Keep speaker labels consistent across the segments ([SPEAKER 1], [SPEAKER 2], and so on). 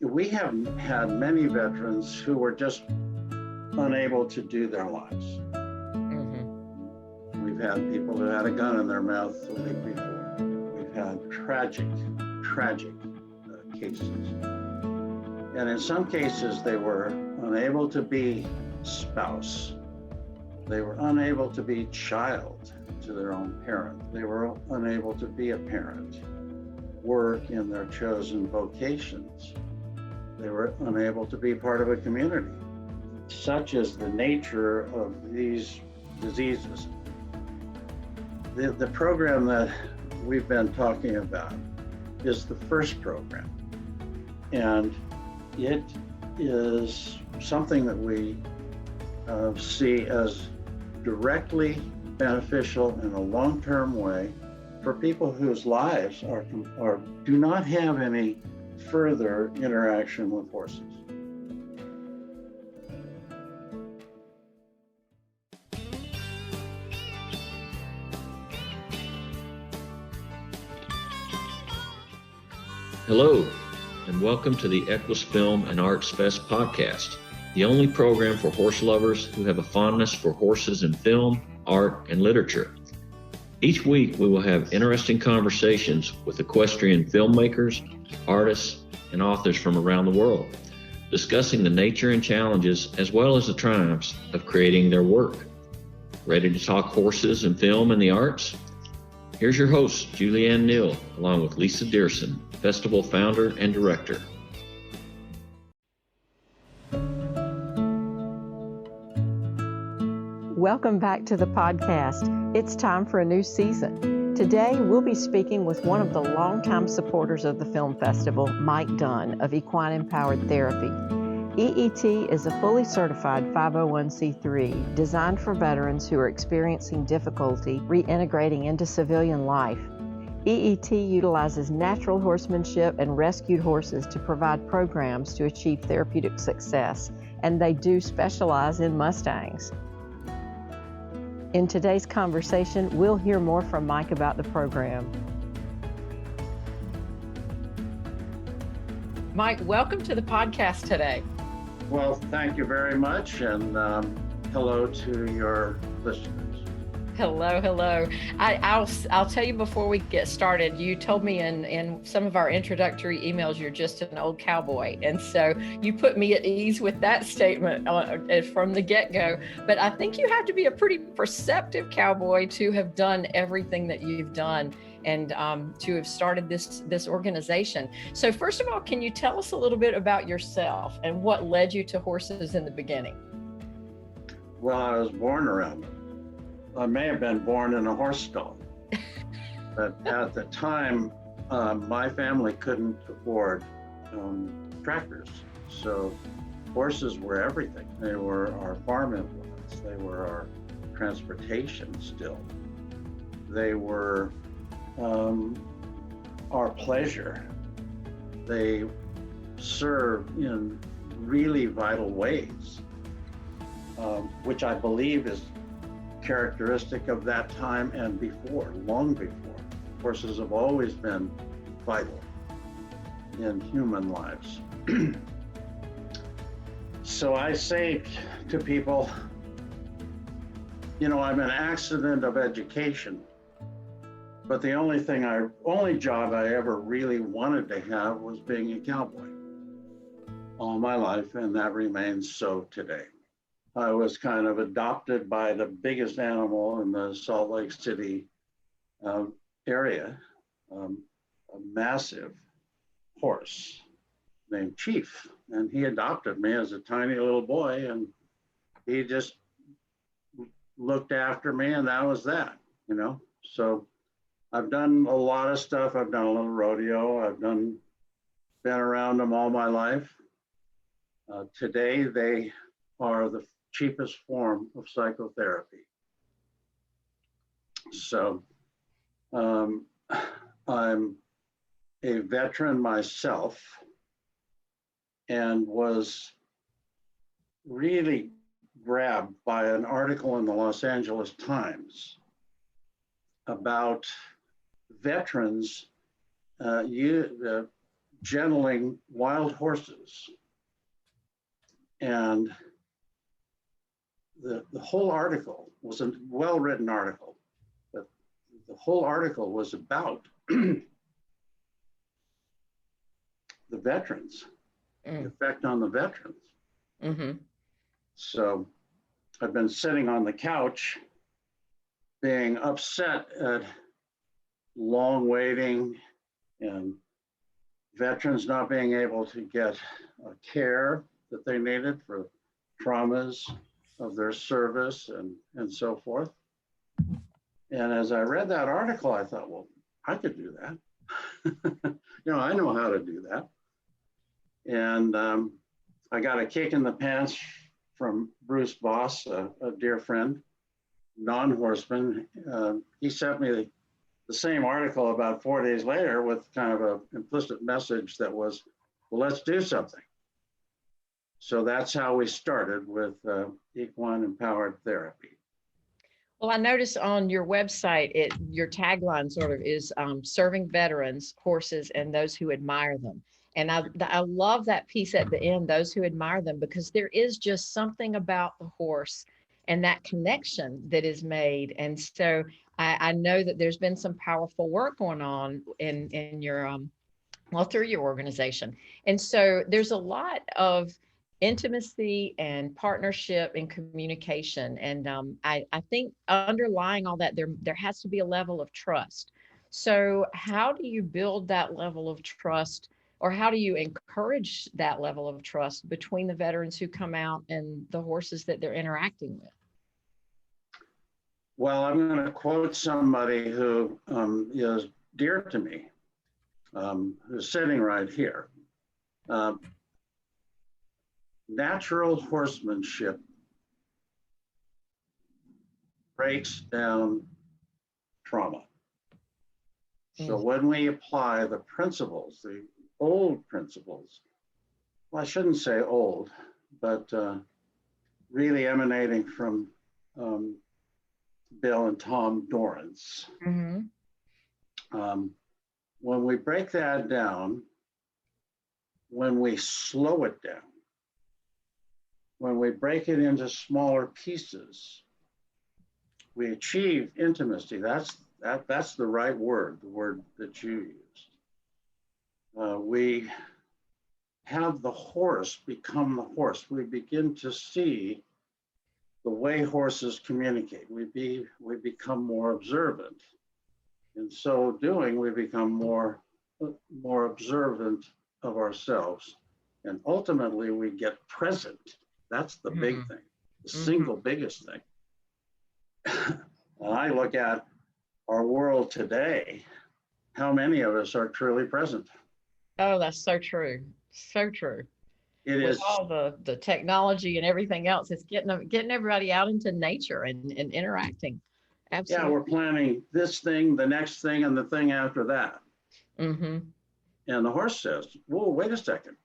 [SPEAKER 1] we have had many veterans who were just unable to do their lives. We've had people who had a gun in their mouth the week before. We've had tragic cases. And in some cases, they were unable to be spouse. They were unable to be child to their own parent. They were unable to be a parent, work in their chosen vocations. They were unable to be part of a community. Such is the nature of these diseases. The program that we've been talking about is the FIRST program. And it is something that we see as directly beneficial in a long-term way for people whose lives do not have any further interaction with horses.
[SPEAKER 2] Hello, and welcome to the Equus Film and Arts Fest podcast, the only program for horse lovers who have a fondness for horses in film, art, and literature. Each week, we will have interesting conversations with equestrian filmmakers, artists, and authors from around the world, discussing the nature and challenges as well as the triumphs of creating their work. Ready to talk horses and film and the arts? Here's your host, Julianne Neal, along with Lisa Dearson, Festival founder and director.
[SPEAKER 3] Welcome back to the podcast. It's time for a new season. Today, we'll be speaking with one of the longtime supporters of the film festival, Mike Dunne of Equine Empowered Therapy. EET is a fully certified 501c3 designed for veterans who are experiencing difficulty reintegrating into civilian life. EET utilizes natural horsemanship and rescued horses to provide programs to achieve therapeutic success, and they do specialize in Mustangs. In today's conversation, we'll hear more from Mike about the program. Mike, welcome to the podcast today.
[SPEAKER 1] Well, thank you very much, and hello to your listeners.
[SPEAKER 3] Hello. I'll tell you before we get started, you told me in some of our introductory emails you're just an old cowboy. And so you put me at ease with that statement from the get-go. But I think you have to be a pretty perceptive cowboy to have done everything that you've done and to have started this organization. So first of all, can you tell us a little bit about yourself and what led you to horses in the beginning?
[SPEAKER 1] Well, I was born around them. I may have been born in a horse stall, but at the time, my family couldn't afford tractors. So horses were everything. They were our farm implements. They were our transportation still. They were our pleasure. They served in really vital ways, which I believe is characteristic of that time and before, long before. Horses have always been vital in human lives. So I say to people, I'm an accident of education, but the only job I ever really wanted to have was being a cowboy all my life, and that remains so today. I was kind of adopted by the biggest animal in the Salt Lake City area, a massive horse named Chief. And he adopted me as a tiny little boy, and he just looked after me, and that was that, So I've done a lot of stuff. I've done a little rodeo. Been around them all my life. Today, they are the cheapest form of psychotherapy. So I'm a veteran myself and was really grabbed by an article in the Los Angeles Times about veterans gentling wild horses. And the whole article was a well-written article, but the whole article was about the veterans, the effect on the veterans.
[SPEAKER 3] Mm-hmm.
[SPEAKER 1] So I've been sitting on the couch being upset at long waiting and veterans not being able to get care that they needed for traumas of their service and so forth. And as I read that article, I thought, well, I could do that. I know how to do that. And I got a kick in the pants from Bruce Boss, a dear friend, non-horseman. He sent me the same article about 4 days later with kind of an implicit message that was, well, let's do something. So that's how we started with equine empowered therapy.
[SPEAKER 3] Well, I noticed on your website, your tagline sort of is serving veterans, horses, and those who admire them. And I love that piece at the end, those who admire them, because there is just something about the horse and that connection that is made. And so I know that there's been some powerful work going on in your, through your organization. And so there's a lot of intimacy and partnership and communication. And I think underlying all that, there has to be a level of trust. So how do you build that level of trust, or how do you encourage that level of trust between the veterans who come out and the horses that they're interacting with?
[SPEAKER 1] Well, I'm going to quote somebody who is dear to me, who's sitting right here. Natural horsemanship breaks down trauma. So when we apply the principles, the old principles, well, I shouldn't say old, but really emanating from Bill and Tom Dorrance. When we break that down, when we slow it down, when we break it into smaller pieces, we achieve intimacy. That's the right word, the word that you used. We have the horse become the horse. We begin to see the way horses communicate. We become more observant. In so doing, we become more observant of ourselves. And ultimately, we get present. That's the big thing, the single biggest thing. When I look at our world today, how many of us are truly present?
[SPEAKER 3] Oh, that's so true. So true.
[SPEAKER 1] It
[SPEAKER 3] With
[SPEAKER 1] is
[SPEAKER 3] all the technology and everything else, it's getting everybody out into nature and interacting. Absolutely.
[SPEAKER 1] Yeah, we're planning this thing, the next thing, and the thing after that. And the horse says, whoa, wait a second.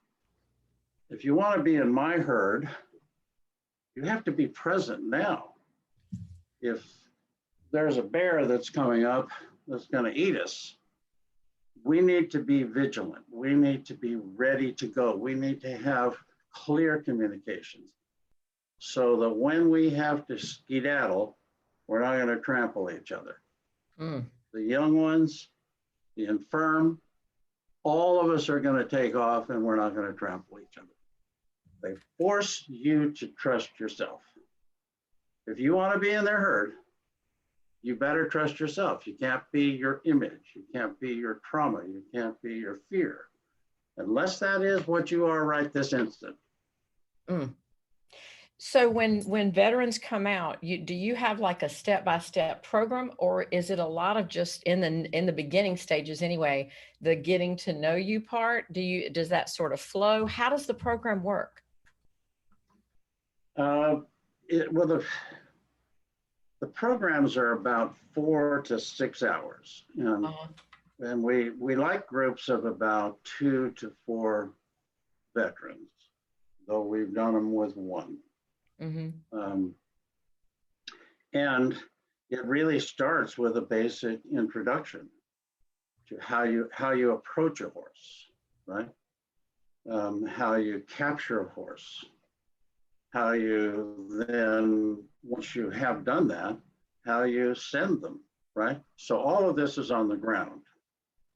[SPEAKER 1] If you want to be in my herd, you have to be present now. If there's a bear that's coming up that's going to eat us, we need to be vigilant. We need to be ready to go. We need to have clear communications so that when we have to skedaddle, we're not going to trample each other. The young ones, the infirm, all of us are going to take off and we're not going to trample each other. They force you to trust yourself. If you want to be in their herd, you better trust yourself. You can't be your image. You can't be your trauma. You can't be your fear. Unless that is what you are right this instant.
[SPEAKER 3] So when veterans come out, do you have like a step-by-step program, or is it a lot of just in the beginning stages anyway, the getting to know you part? Does that sort of flow? How does the program work?
[SPEAKER 1] The programs are about 4 to 6 hours. And we like groups of about 2 to 4 veterans, though we've done them with 1. And it really starts with a basic introduction to how you approach a horse, right? how you capture a horse, how you then, once you have done that, how you send them, right? So all of this is on the ground.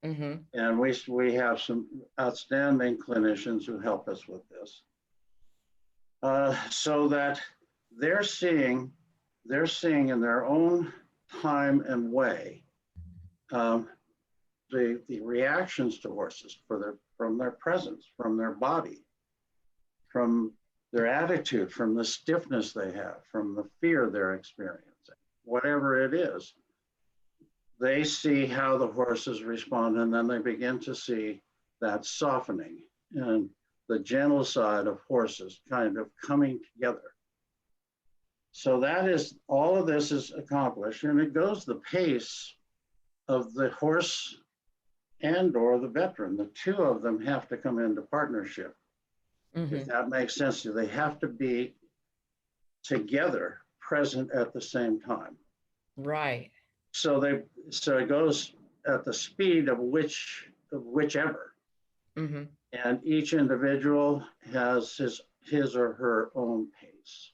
[SPEAKER 3] Mm-hmm.
[SPEAKER 1] And we have some outstanding clinicians who help us with this, so that they're seeing in their own time and way the reactions to horses from their presence, from their body, from their attitude, from the stiffness they have, from the fear they're experiencing, whatever it is. They see how the horses respond, and then they begin to see that softening and the gentle side of horses kind of coming together. So that is, all of this is accomplished, and it goes the pace of the horse and or the veteran. The two of them have to come into partnership.
[SPEAKER 3] Mm-hmm.
[SPEAKER 1] If that makes sense to you, they have to be together, present at the same time.
[SPEAKER 3] Right.
[SPEAKER 1] So it goes at the speed of whichever.
[SPEAKER 3] Mm-hmm.
[SPEAKER 1] And each individual has his or her own pace.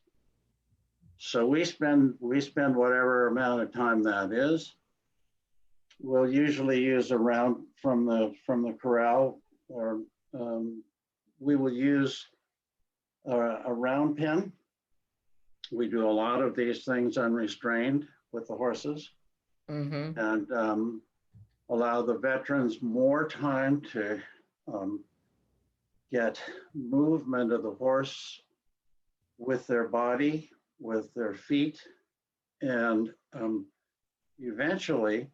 [SPEAKER 1] So we spend whatever amount of time that is. We'll usually use a round from the corral, or we will use a round pin. We do a lot of these things unrestrained with the horses.
[SPEAKER 3] Mm-hmm.
[SPEAKER 1] And allow the veterans more time to get movement of the horse with their body, with their feet, and eventually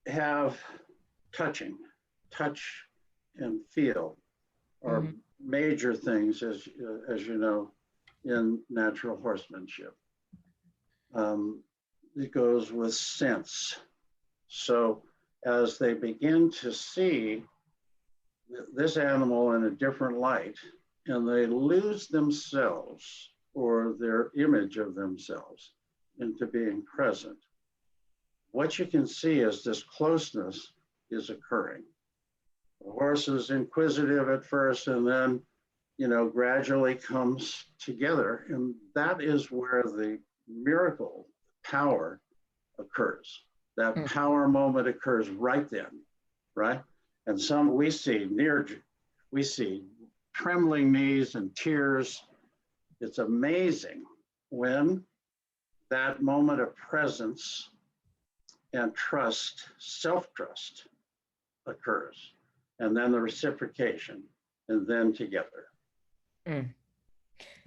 [SPEAKER 1] have touch and feel are
[SPEAKER 3] Mm-hmm.
[SPEAKER 1] major things, as you know, in natural horsemanship. It goes with sense. So as they begin to see this animal in a different light, and they lose themselves or their image of themselves into being present, what you can see is this closeness is occurring. The horse is inquisitive at first, and then, gradually comes together. And that is where the miracle power occurs. That power moment occurs right then, right? And we see trembling knees and tears. It's amazing when that moment of presence and trust, self-trust, occurs. And then the reciprocation, and then together.
[SPEAKER 3] Mm.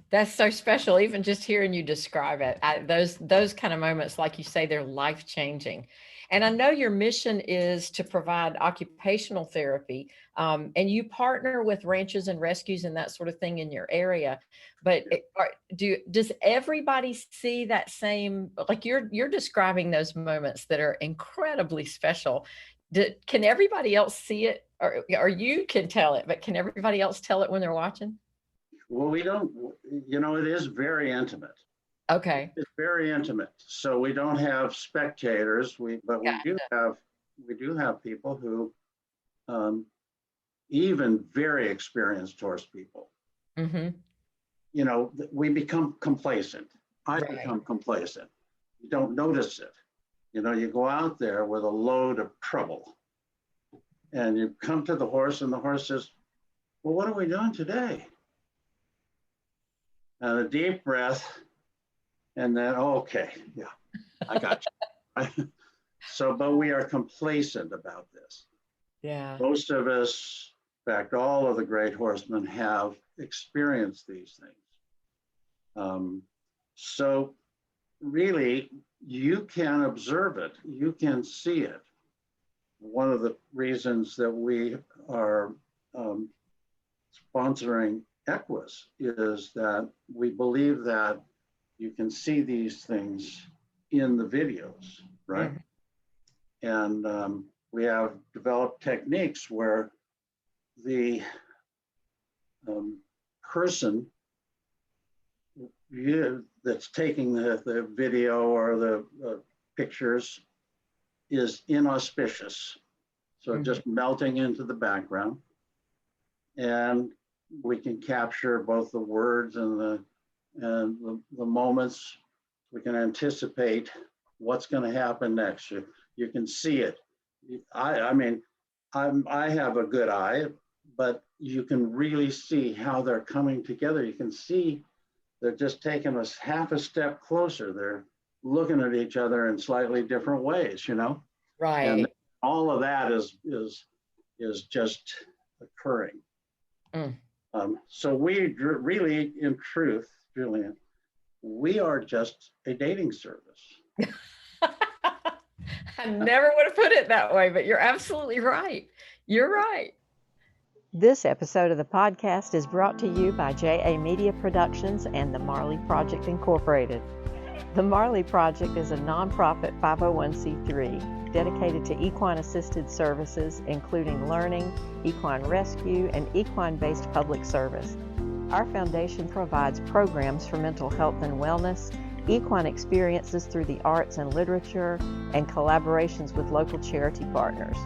[SPEAKER 3] That's so special. Even just hearing you describe it, those kind of moments, like you say, they're life-changing. And I know your mission is to provide occupational therapy, and you partner with ranches and rescues and that sort of thing in your area. But does everybody see that same, like you're describing those moments that are incredibly special? Can everybody else see it, or you can tell it, but can everybody else tell it when they're watching?
[SPEAKER 1] Well, we don't, it is very intimate.
[SPEAKER 3] Okay.
[SPEAKER 1] It's very intimate. So we don't have spectators, but we do have people who, even very experienced horse people,
[SPEAKER 3] Mm-hmm.
[SPEAKER 1] we become complacent. I
[SPEAKER 3] Right.
[SPEAKER 1] become complacent. You don't notice it. You go out there with a load of trouble, and you come to the horse, and the horse says, well, what are we doing today? And a deep breath, and then, okay, yeah, I got you. But we are complacent about this.
[SPEAKER 3] Yeah.
[SPEAKER 1] Most of us, in fact, all of the great horsemen have experienced these things. So really, you can observe it, you can see it. One of the reasons that we are sponsoring Equus is that we believe that you can see these things in the videos, right? Mm-hmm. And we have developed techniques where the person that's taking the video or the pictures is inauspicious. So just melting into the background. and we can capture both the words and the moments. We can anticipate what's going to happen next. You can see it. I mean, I have a good eye, but you can really see how they're coming together. You can see they're just taking us half a step closer. They're looking at each other in slightly different ways, and
[SPEAKER 4] Right.
[SPEAKER 1] all of that is just occurring. So we really, in truth, Julian, we are just a dating service.
[SPEAKER 4] I never would have put it that way, but you're absolutely right. You're right.
[SPEAKER 3] This episode of the podcast is brought to you by JA Media Productions and the Marley Project Incorporated. The Marley Project is a nonprofit 501c3 dedicated to equine-assisted services, including learning, equine rescue, and equine-based public service. Our foundation provides programs for mental health and wellness, equine experiences through the arts and literature, and collaborations with local charity partners.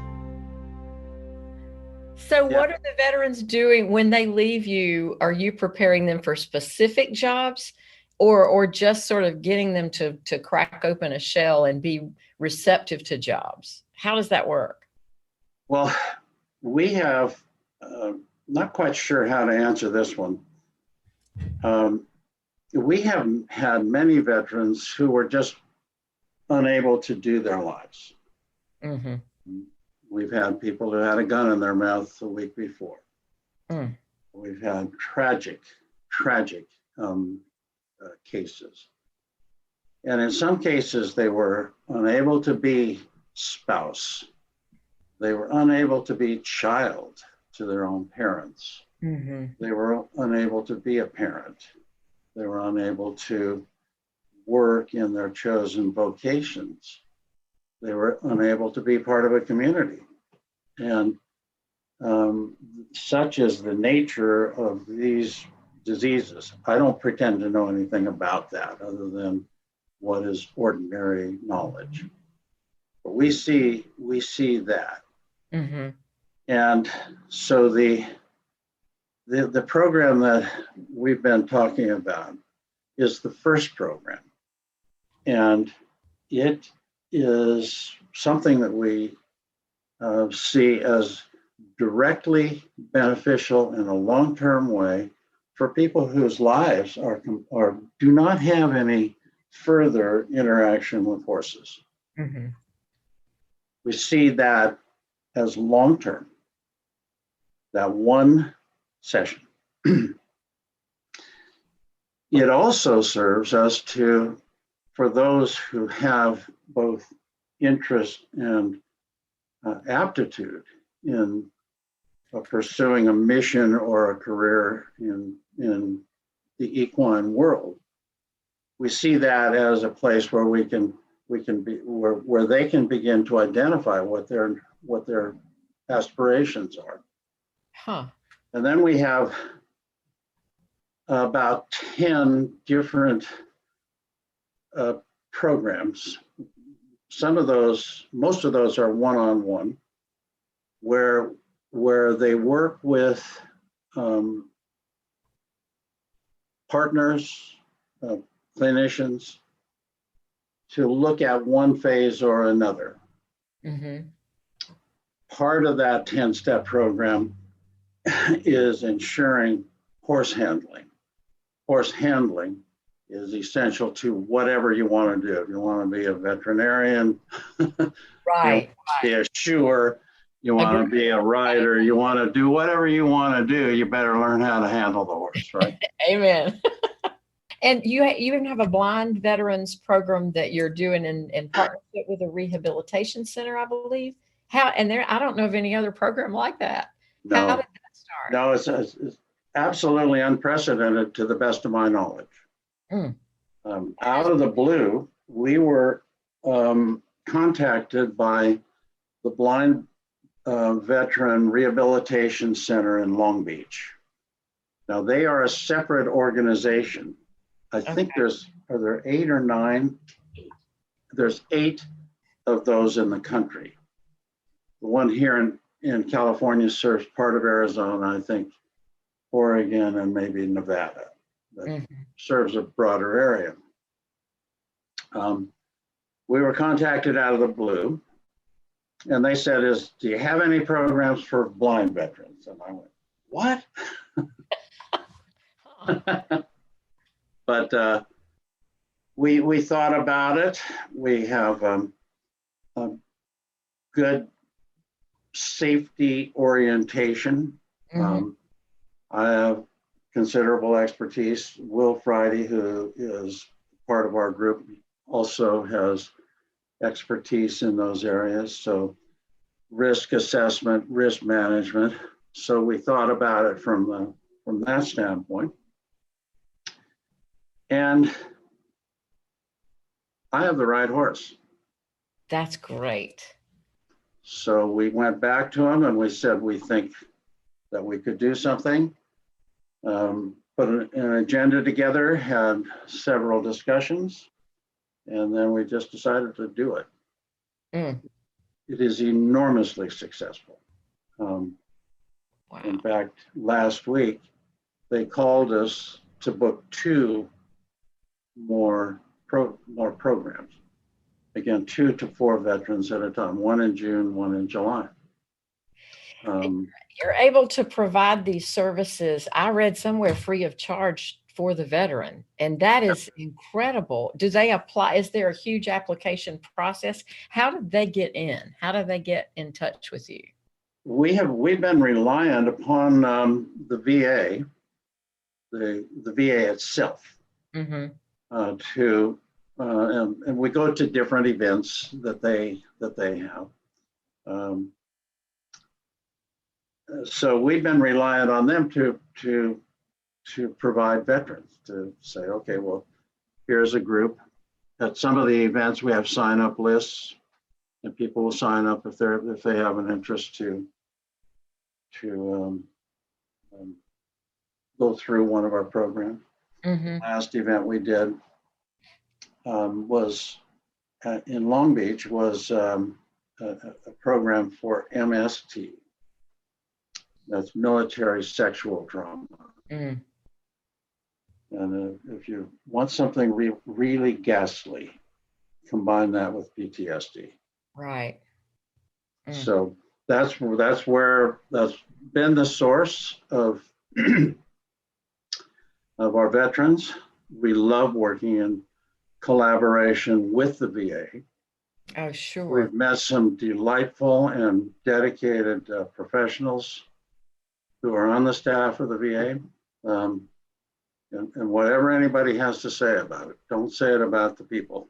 [SPEAKER 4] So what are the veterans doing when they leave you? Are you preparing them for specific jobs or just sort of getting them to crack open a shell and be receptive to jobs? How does that work?
[SPEAKER 1] Well, we have, not quite sure how to answer this one. We have had many veterans who were just unable to do their lives.
[SPEAKER 4] Mm-hmm.
[SPEAKER 1] We've had people who had a gun in their mouth the week before. We've had tragic cases. And in some cases, they were unable to be spouse. They were unable to be child to their own parents.
[SPEAKER 4] Mm-hmm.
[SPEAKER 1] They were unable to be a parent. They were unable to work in their chosen vocations. They were unable to be part of a community. And such is the nature of these diseases. I don't pretend to know anything about that other than what is ordinary knowledge. But we see that.
[SPEAKER 4] Mm-hmm.
[SPEAKER 1] And so the program that we've been talking about is the first program. And it is something that we see as directly beneficial in a long-term way for people whose lives do not have any further interaction with horses.
[SPEAKER 4] Mm-hmm.
[SPEAKER 1] We see that as long-term, that one session. It also serves us for those who have both interest and aptitude in pursuing a mission or a career in the equine world. We see that as a place where we can be where they can begin to identify what their aspirations are.
[SPEAKER 4] Huh.
[SPEAKER 1] And then we have about 10 different programs. Most of those are one-on-one, where they work with partners, clinicians, to look at one phase or another.
[SPEAKER 4] Mm-hmm.
[SPEAKER 1] Part of that 10-step program is ensuring horse handling. Horse handling is essential to whatever you want to do. If you want to be a veterinarian,
[SPEAKER 4] Right.
[SPEAKER 1] be a shoer, you want to be a rider, you want to do whatever you want to do, you better learn how to handle the horse, right?
[SPEAKER 4] Amen. And you even have a blind veterans program that you're doing in partnership with a rehabilitation center, I believe. I don't know of any other program like that.
[SPEAKER 1] No.
[SPEAKER 4] How did that start?
[SPEAKER 1] No, it's absolutely unprecedented to the best of my knowledge. Out of the blue, we were contacted by the Blind Veteran Rehabilitation Center in Long Beach. Now, they are a separate organization. I think are there 8 or 9? There's 8 of those in the country. The one here in California serves part of Arizona. I think Oregon, and maybe Nevada. That
[SPEAKER 4] Mhm.
[SPEAKER 1] serves a broader area. We were contacted out of the blue, and they said, do you have any programs for blind veterans? And I went, what? But we thought about it. We have a good safety orientation.
[SPEAKER 4] Mhm.
[SPEAKER 1] I have considerable expertise. Will Friday, who is part of our group, also has expertise in those areas. So risk assessment, risk management. So we thought about it from that standpoint. And I have the right horse.
[SPEAKER 4] That's great.
[SPEAKER 1] So we went back to him and we said, we think that we could do something. Put an agenda together, had several discussions, and then we just decided to do it.
[SPEAKER 4] Mm.
[SPEAKER 1] It is enormously successful.
[SPEAKER 4] Wow.
[SPEAKER 1] In fact, last week, they called us to book 2 more programs. Again, 2 to 4 veterans at a time, one in June, one in July.
[SPEAKER 4] You're able to provide these services, I read somewhere, free of charge for the veteran, and that is incredible. Do they apply? Is there a huge application process? How did they get in? How do they get in touch with you?
[SPEAKER 1] We've been reliant upon the VA, the VA itself,
[SPEAKER 4] Mm-hmm.
[SPEAKER 1] and we go to different events that they have. So we've been reliant on them to provide veterans, to say, okay, well, here's a group. At some of the events, we have sign-up lists, and people will sign up if they have an interest to go through one of our programs.
[SPEAKER 4] Mm-hmm.
[SPEAKER 1] Last event we did was in Long Beach, was a program for MST. That's military sexual trauma.
[SPEAKER 4] Mm.
[SPEAKER 1] And if you want something really ghastly, combine that with PTSD.
[SPEAKER 4] Right. Mm.
[SPEAKER 1] So that's been the source of of our veterans. We love working in collaboration with the VA.
[SPEAKER 4] Oh, sure.
[SPEAKER 1] We've met some delightful and dedicated professionals who are on the staff of the VA. And whatever anybody has to say about it, don't say it about the people.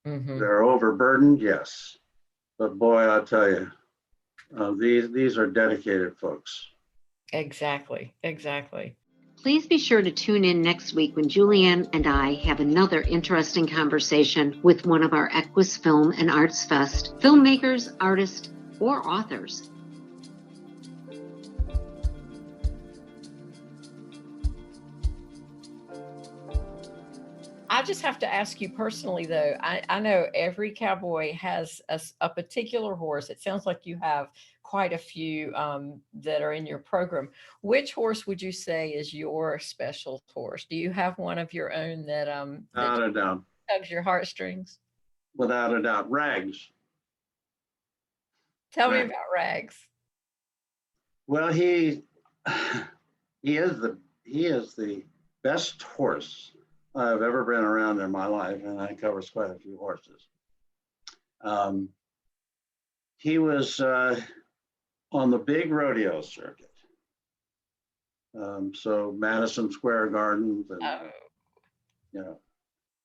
[SPEAKER 4] Mm-hmm.
[SPEAKER 1] They're overburdened, yes. But boy, I'll tell you, these are dedicated folks.
[SPEAKER 4] Exactly. Exactly.
[SPEAKER 5] Please be sure to tune in next week when Julianne and I have another interesting conversation with one of our Equus Film and Arts Fest filmmakers, artists, or authors.
[SPEAKER 4] I just have to ask you personally, though. I know every cowboy has a particular horse. It sounds like you have quite a few that are in your program. Which horse would you say is your special horse? Do you have one of your own that
[SPEAKER 1] Without a doubt.
[SPEAKER 4] tugs your heartstrings?
[SPEAKER 1] Without a doubt. Rags.
[SPEAKER 4] Tell me about Rags.
[SPEAKER 1] Well, he is the best horse I've ever been around in my life, and I covers quite a few horses. He was on the big rodeo circuit. So Madison Square Gardens, and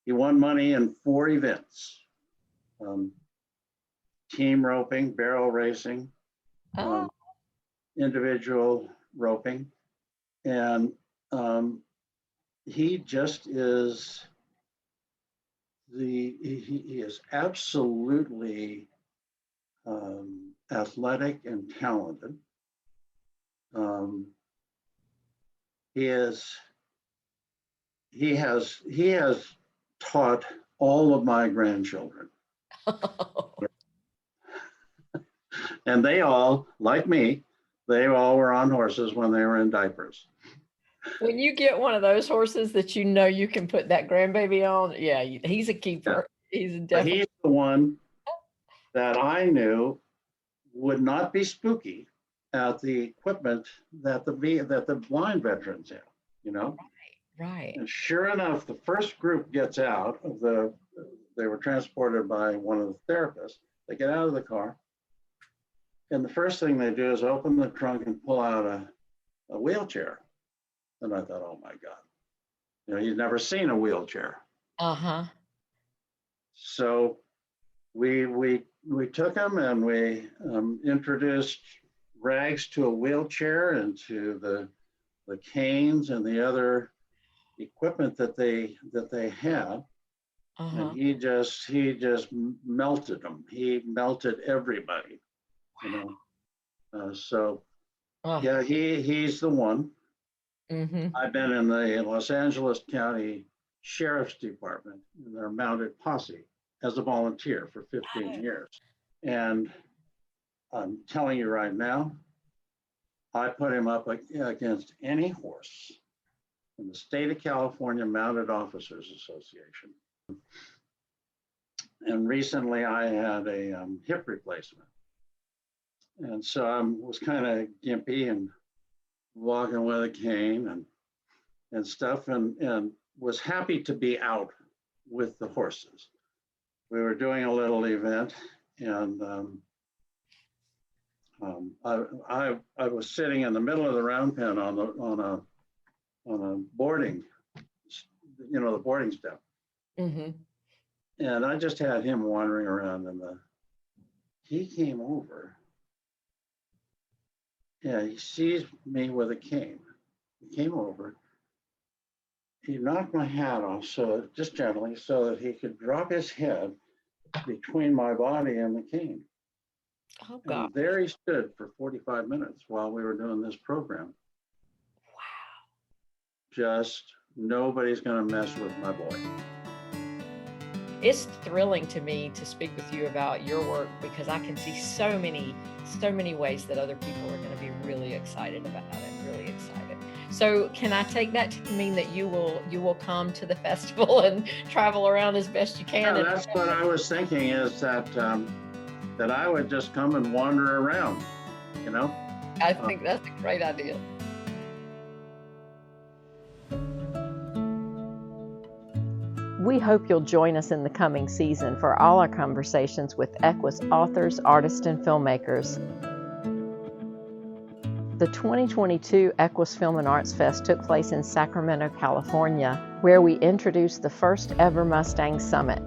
[SPEAKER 1] he won money in 4 events: team roping, barrel racing, individual roping, and he just is he is absolutely athletic and talented. He has taught all of my grandchildren, and they all, like me, They all were on horses when they were in diapers.
[SPEAKER 4] When you get one of those horses that you know you can put that grandbaby on, yeah, he's a keeper. He's
[SPEAKER 1] But
[SPEAKER 4] definitely.
[SPEAKER 1] he's the one that I knew would not be spooky at the equipment that the blind veterans have, you know?
[SPEAKER 4] Right.
[SPEAKER 1] And sure enough, the first group gets out of they were transported by one of the therapists. They get out of the car. And the first thing they do is open the trunk and pull out a wheelchair. And I thought, oh my God, you know, he's never seen a wheelchair.
[SPEAKER 4] Uh-huh.
[SPEAKER 1] So we took him and we introduced Rags to a wheelchair and to the canes and the other equipment that they had.
[SPEAKER 4] Uh-huh.
[SPEAKER 1] And he just melted them. He melted everybody, you know. So yeah, he's the one.
[SPEAKER 4] Mm-hmm.
[SPEAKER 1] I've been in the Los Angeles County Sheriff's Department in their mounted posse as a volunteer for 15 years. And I'm telling you right now, I put him up against any horse in the state of California Mounted Officers Association. And recently I had a hip replacement. And so I was kind of gimpy and walking with a cane and stuff, and was happy to be out with the horses. We were doing a little event, and I was sitting in the middle of the round pen on a boarding, you know, the boarding step.
[SPEAKER 4] Mm-hmm.
[SPEAKER 1] And I just had him wandering around, and he came over. Yeah, he sees me with a cane. He came over. He knocked my hat off, so just gently, so that he could drop his head between my body and the cane.
[SPEAKER 4] Oh God!
[SPEAKER 1] And there he stood for 45 minutes while we were doing this program.
[SPEAKER 4] Wow!
[SPEAKER 1] Just nobody's going to mess with my boy.
[SPEAKER 4] It's thrilling to me to speak with you about your work, because I can see so many ways that other people are going to be really excited about it, really excited. So can I take that to mean that you will come to the festival and travel around as best you can?
[SPEAKER 1] Yeah, that's what I was thinking, is that I would just come and wander around, you know?
[SPEAKER 4] I think that's a great idea.
[SPEAKER 3] We hope you'll join us in the coming season for all our conversations with Equus authors, artists, and filmmakers. The 2022 Equus Film and Arts Fest took place in Sacramento, California, where we introduced the first ever Mustang Summit.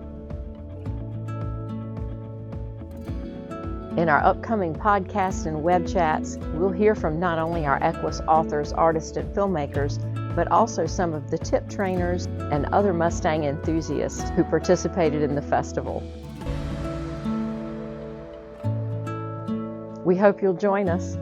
[SPEAKER 3] In our upcoming podcast and web chats, we'll hear from not only our Equus authors, artists, and filmmakers, but also some of the tip trainers and other Mustang enthusiasts who participated in the festival. We hope you'll join us.